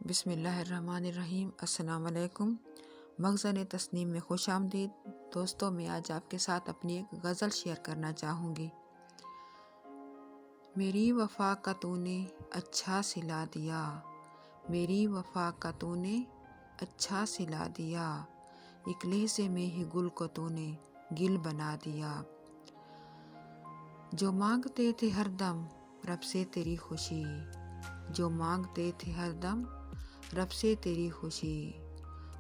بسم اللہ الرحمن الرحیم۔ السلام علیکم۔ مخزن تسنیم میں خوش آمدید دوستوں۔ میں آج آپ کے ساتھ اپنی ایک غزل شیئر کرنا چاہوں گی۔ میری وفا کا تو نے اچھا سلا دیا، میری وفا کا تو نے اچھا سلا دیا، ایک لہجے میں ہی گل کو تو نے گل بنا دیا۔ جو مانگتے تھے ہر دم رب سے تیری خوشی، جو مانگتے تھے ہر دم رب سے تیری خوشی،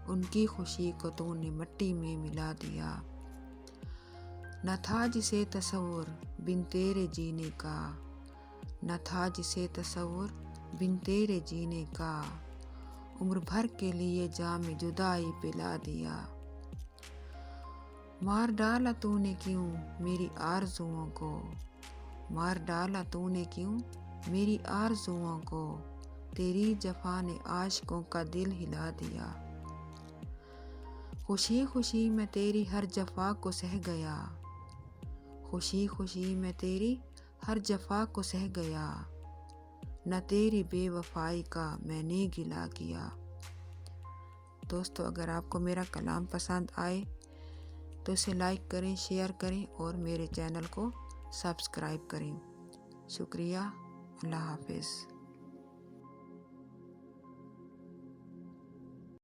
ان کی خوشی کو تو نے مٹی میں ملا دیا۔ نہ تھا جسے تصور بن تیرے جینے کا، نہ تھا جسے تصور بن تیرے جینے کا، عمر بھر کے لیے جام جدائی پلا دیا۔ مار ڈالا تو نے کیوں میری آرزوؤں کو، مار ڈالا تو نے کیوں میری آرزوؤں کو، تیری جفا نے عاشقوں کا دل ہلا دیا۔ خوشی خوشی میں تیری ہر جفا کو سہ گیا، خوشی خوشی میں تیری ہر جفا کو سہ گیا، نہ تیری بے وفائی کا میں نے گلہ کیا۔ دوستو، اگر آپ کو میرا کلام پسند آئے تو اسے لائک کریں، شیئر کریں اور میرے چینل کو سبسکرائب کریں۔ شکریہ۔ اللہ حافظ۔